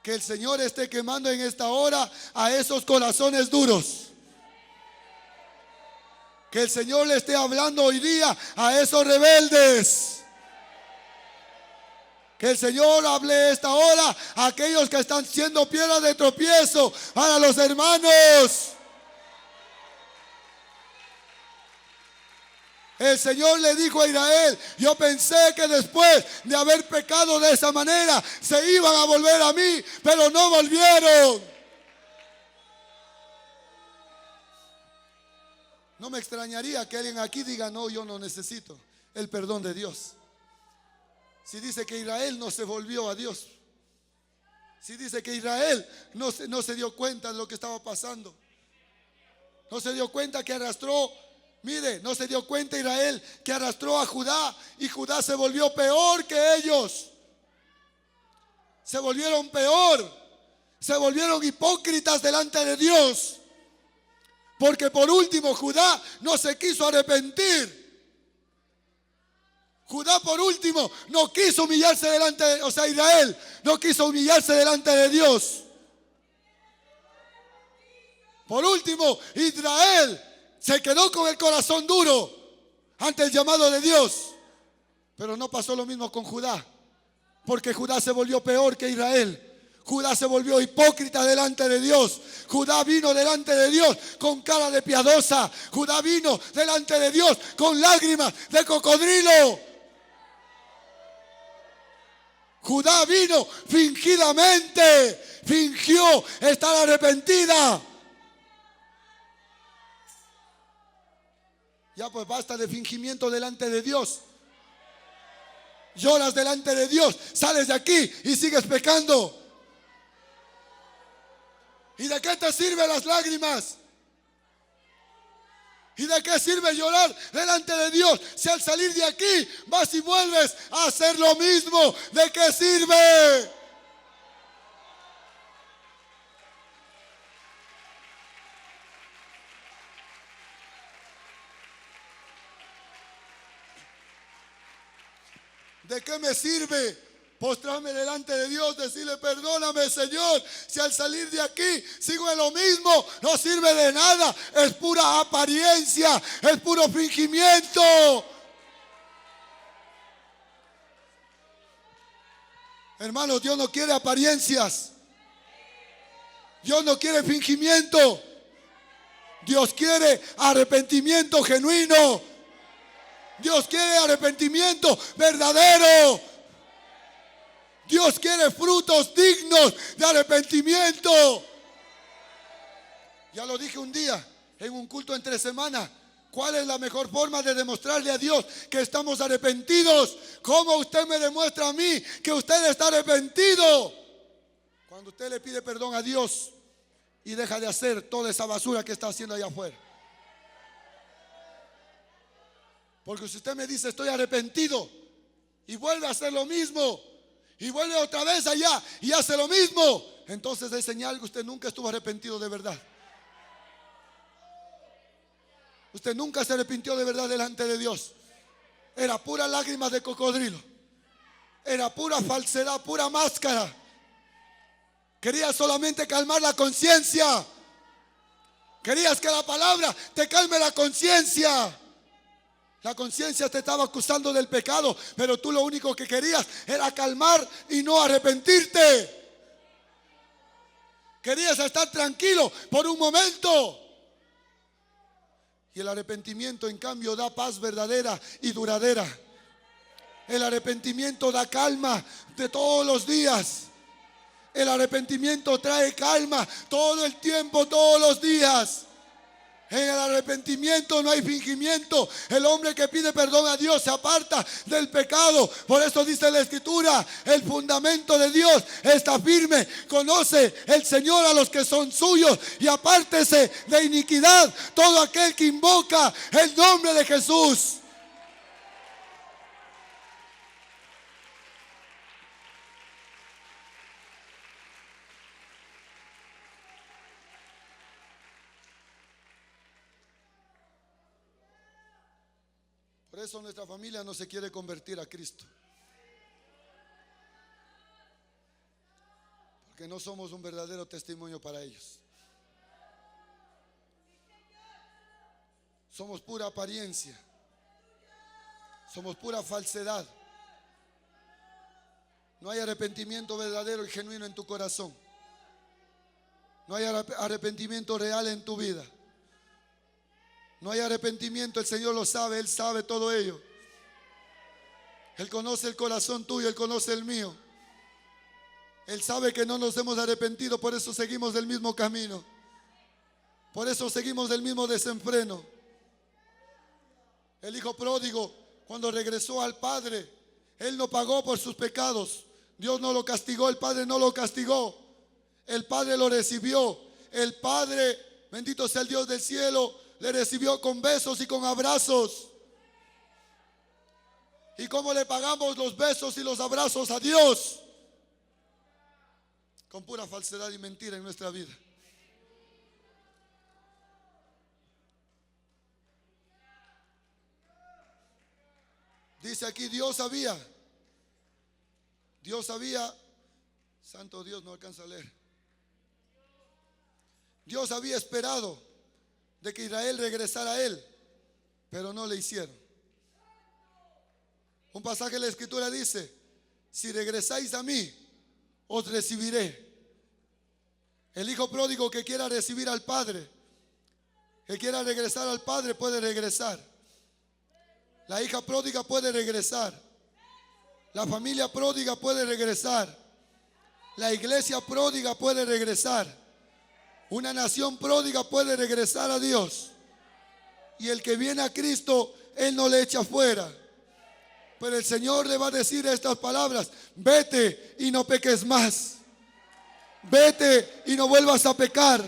Que el Señor esté quemando en esta hora a esos corazones duros. Que el Señor le esté hablando hoy día a esos rebeldes. Que el Señor hable esta hora a aquellos que están siendo piedras de tropiezo para los hermanos. El Señor le dijo a Israel, yo pensé que después de haber pecado de esa manera se iban a volver a mí, pero no volvieron. No me extrañaría que alguien aquí diga, no, yo no necesito el perdón de Dios. Si dice que Israel no se volvió a Dios. Si dice que Israel no se dio cuenta de lo que estaba pasando. No se dio cuenta que arrastró, mire, no se dio cuenta Israel que arrastró a Judá y Judá se volvió peor que ellos. Se volvieron peor. Se volvieron hipócritas delante de Dios. Porque por último Judá no se quiso arrepentir. Judá, por último, no quiso humillarse delante de, Israel no quiso humillarse delante de Dios. Por último, Israel se quedó con el corazón duro ante el llamado de Dios. Pero no pasó lo mismo con Judá, porque Judá se volvió peor que Israel. Judá se volvió hipócrita delante de Dios. Judá vino delante de Dios con cara de piadosa. Judá vino delante de Dios con lágrimas de cocodrilo. Judá vino fingidamente, fingió estar arrepentida. Ya pues basta de fingimiento delante de Dios. Lloras delante de Dios, sales de aquí y sigues pecando. ¿Y de qué te sirven las lágrimas? ¿Y de qué sirve llorar delante de Dios si al salir de aquí vas y vuelves a hacer lo mismo? ¿De qué sirve? ¿De qué me sirve postrarme delante de Dios, decirle perdóname, Señor, si al salir de aquí sigo en lo mismo? No sirve de nada, es pura apariencia, es puro fingimiento. Hermanos, Dios no quiere apariencias, Dios no quiere fingimiento, Dios quiere arrepentimiento genuino, Dios quiere arrepentimiento verdadero. Dios quiere frutos dignos de arrepentimiento. Ya lo dije un día en un culto entre semana. ¿Cuál es la mejor forma de demostrarle a Dios que estamos arrepentidos? ¿Cómo usted me demuestra a mí que usted está arrepentido? Cuando usted le pide perdón a Dios y deja de hacer toda esa basura que está haciendo allá afuera. Porque si usted me dice estoy arrepentido y vuelve a hacer lo mismo y vuelve otra vez allá y hace lo mismo, entonces es señal que usted nunca estuvo arrepentido de verdad. Usted nunca se arrepintió de verdad delante de Dios. Era pura lágrimas de cocodrilo. Era pura falsedad, pura máscara. Quería solamente calmar la conciencia. Querías que la palabra te calme la conciencia. La conciencia te estaba acusando del pecado, pero tú lo único que querías era calmar y no arrepentirte. Querías estar tranquilo por un momento. Y el arrepentimiento, en cambio, da paz verdadera y duradera. El arrepentimiento da calma de todos los días. El arrepentimiento trae calma todo el tiempo, todos los días. En el arrepentimiento no hay fingimiento. El hombre que pide perdón a Dios se aparta del pecado. Por eso dice la Escritura, el fundamento de Dios está firme. Conoce el Señor a los que son suyos y apártese de iniquidad todo aquel que invoca el nombre de Jesús. Por eso nuestra familia no se quiere convertir a Cristo. Porque no somos un verdadero testimonio para ellos. Somos pura apariencia. Somos pura falsedad. No hay arrepentimiento verdadero y genuino en tu corazón. No hay arrepentimiento real en tu vida. No hay arrepentimiento, el Señor lo sabe, Él sabe todo ello. Él conoce el corazón tuyo, Él conoce el mío. Él sabe que no nos hemos arrepentido, por eso seguimos del mismo camino. Por eso seguimos del mismo desenfreno. El hijo pródigo, cuando regresó al padre, él no pagó por sus pecados. Dios no lo castigó, el padre no lo castigó. El padre lo recibió. El padre, bendito sea el Dios del cielo, le recibió con besos y con abrazos. ¿Y cómo le pagamos los besos y los abrazos a Dios? Con pura falsedad y mentira en nuestra vida. Dice aquí, Dios sabía, santo Dios, no alcanza a leer. Dios había esperado de que Israel regresara a Él, pero no le hicieron. Un pasaje de la Escritura dice: si regresáis a mí, os recibiré. El hijo pródigo que quiera recibir al Padre, que quiera regresar al Padre, puede regresar. La hija pródiga puede regresar. La familia pródiga puede regresar. La iglesia pródiga puede regresar. Una nación pródiga puede regresar a Dios. Y el que viene a Cristo, Él no le echa fuera. Pero el Señor le va a decir estas palabras: vete y no peques más. Vete y no vuelvas a pecar.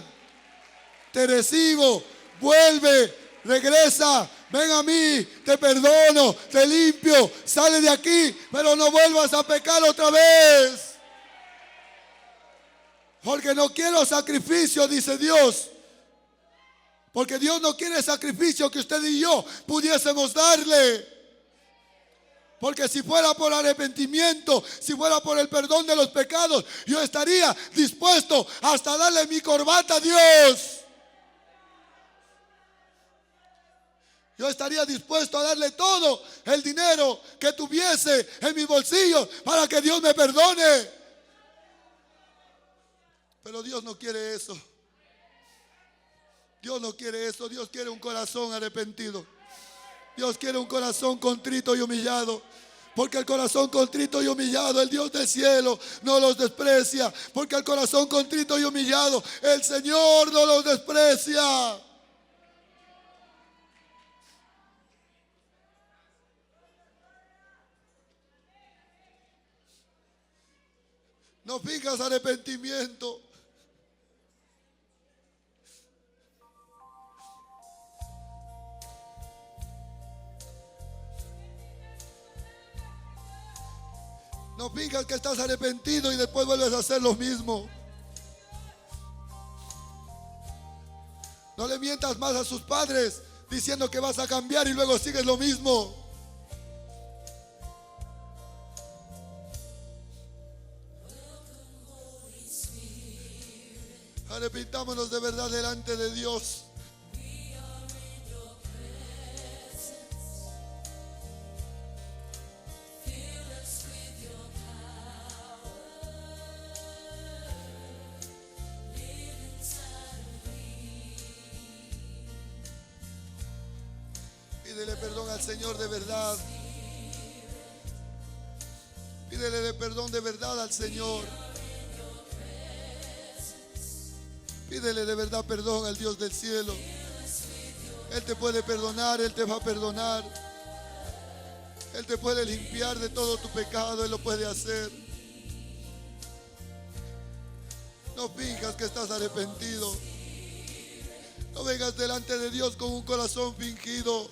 Te recibo, vuelve, regresa, ven a mí, te perdono, te limpio, sale de aquí, pero no vuelvas a pecar otra vez. Porque no quiero sacrificio, dice Dios. Porque Dios no quiere sacrificio que usted y yo pudiésemos darle. Porque si fuera por arrepentimiento, si fuera por el perdón de los pecados, yo estaría dispuesto hasta darle mi corbata a Dios. Yo estaría dispuesto a darle todo el dinero que tuviese en mi bolsillo para que Dios me perdone. Pero Dios no quiere eso. Dios no quiere eso. Dios quiere un corazón arrepentido. Dios quiere un corazón contrito y humillado. Porque el corazón contrito y humillado, el Dios del cielo no los desprecia. Porque el corazón contrito y humillado, el Señor no los desprecia. No finjas arrepentimiento. No finjas que estás arrepentido y después vuelves a hacer lo mismo. No le mientas más a sus padres diciendo que vas a cambiar y luego sigues lo mismo. Arrepintámonos de verdad delante de Dios. Pídele perdón al Señor de verdad. Pídele de perdón de verdad al Señor. Pídele de verdad perdón al Dios del cielo. Él te puede perdonar, Él te va a perdonar. Él te puede limpiar de todo tu pecado, Él lo puede hacer. No finjas que estás arrepentido. No vengas delante de Dios con un corazón fingido.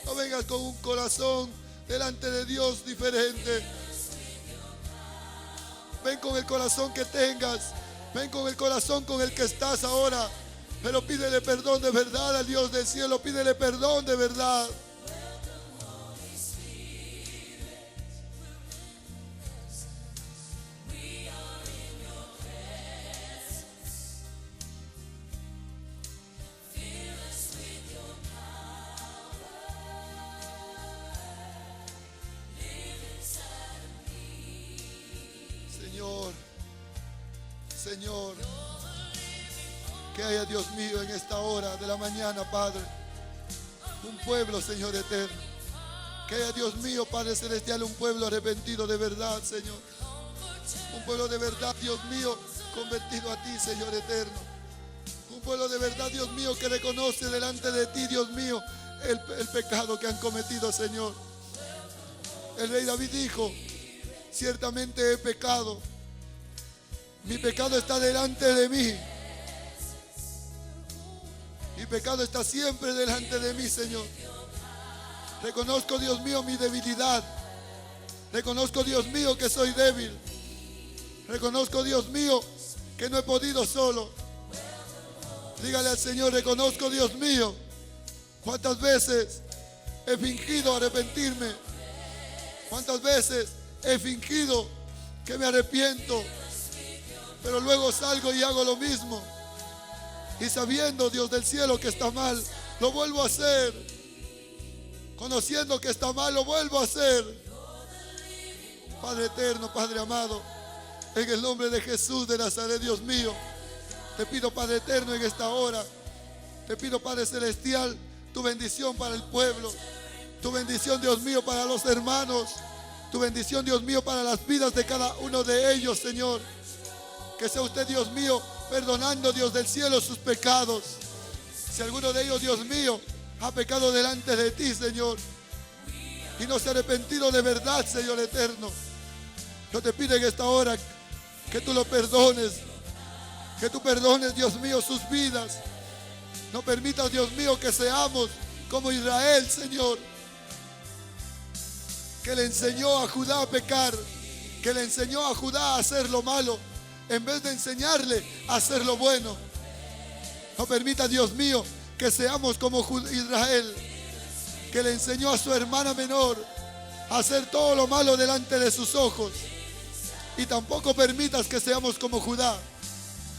No vengas con un corazón delante de Dios diferente. Ven con el corazón que tengas. Ven con el corazón con el que estás ahora. Pero pídele perdón de verdad al Dios del cielo. Pídele perdón de verdad. Señor, que haya, Dios mío, en esta hora de la mañana, Padre, un pueblo, Señor eterno. Que haya, Dios mío, Padre celestial, un pueblo arrepentido de verdad, Señor. Un pueblo de verdad, Dios mío, convertido a ti, Señor eterno. Un pueblo de verdad, Dios mío, que reconoce delante de ti, Dios mío, el pecado que han cometido, Señor. El rey David dijo: ciertamente he pecado. Mi pecado está delante de mí. Mi pecado está siempre delante de mí, Señor. Reconozco, Dios mío, mi debilidad. Reconozco, Dios mío, que soy débil. Reconozco, Dios mío, que no he podido solo. Dígale al Señor: reconozco, Dios mío, cuántas veces he fingido arrepentirme? ¿Cuántas veces he fingido que me arrepiento, pero luego salgo y hago lo mismo? Y sabiendo, Dios del cielo, que está mal, lo vuelvo a hacer. Conociendo que está mal, lo vuelvo a hacer. Padre eterno, Padre amado, en el nombre de Jesús de Nazaret, Dios mío, te pido, Padre eterno, en esta hora, te pido, Padre celestial, tu bendición para el pueblo, tu bendición, Dios mío, para los hermanos, tu bendición, Dios mío, para las vidas de cada uno de ellos, Señor. Que sea usted, Dios mío, perdonando, Dios del cielo, sus pecados. Si alguno de ellos, Dios mío, ha pecado delante de ti, Señor, y no se ha arrepentido de verdad, Señor eterno, yo te pido en esta hora que tú lo perdones, que tú perdones, Dios mío, sus vidas. No permitas, Dios mío, que seamos como Israel, Señor, que le enseñó a Judá a pecar, que le enseñó a Judá a hacer lo malo, en vez de enseñarle a hacer lo bueno. No permita, Dios mío, que seamos como Israel, que le enseñó a su hermana menor a hacer todo lo malo delante de sus ojos. Y tampoco permitas que seamos como Judá,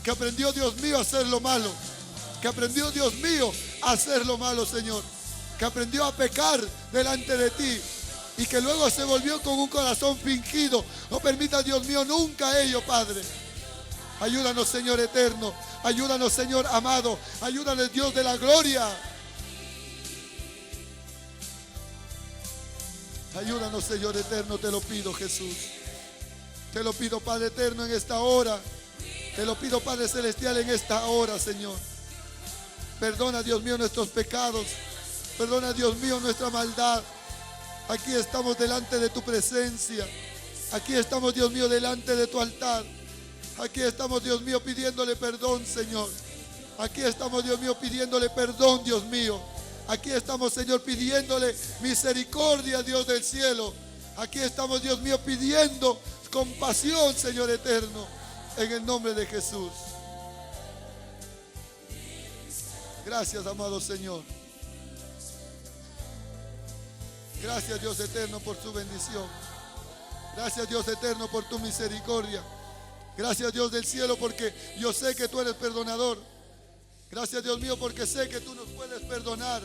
que aprendió, Dios mío, a hacer lo malo, que aprendió, Dios mío, a hacer lo malo, Señor, que aprendió a pecar delante de ti y que luego se volvió con un corazón fingido. No permita, Dios mío, nunca ello, Padre. Ayúdanos, Señor eterno, ayúdanos, Señor amado, ayúdanos, Dios de la gloria. Ayúdanos, Señor eterno, te lo pido, Jesús. Te lo pido, Padre eterno, en esta hora. Te lo pido, Padre celestial, en esta hora, Señor. Perdona, Dios mío, nuestros pecados. Perdona, Dios mío, nuestra maldad. Aquí estamos delante de tu presencia. Aquí estamos, Dios mío, delante de tu altar. Aquí estamos, Dios mío, pidiéndole perdón, Señor. Aquí estamos, Dios mío, pidiéndole perdón, Dios mío. Aquí estamos, Señor, pidiéndole misericordia, Dios del cielo. Aquí estamos, Dios mío, pidiendo compasión, Señor eterno, en el nombre de Jesús. Gracias, amado Señor. Gracias, Dios eterno, por su bendición. Gracias, Dios eterno, por tu misericordia. Gracias, Dios del cielo, porque yo sé que tú eres perdonador. Gracias, Dios mío, porque sé que tú nos puedes perdonar.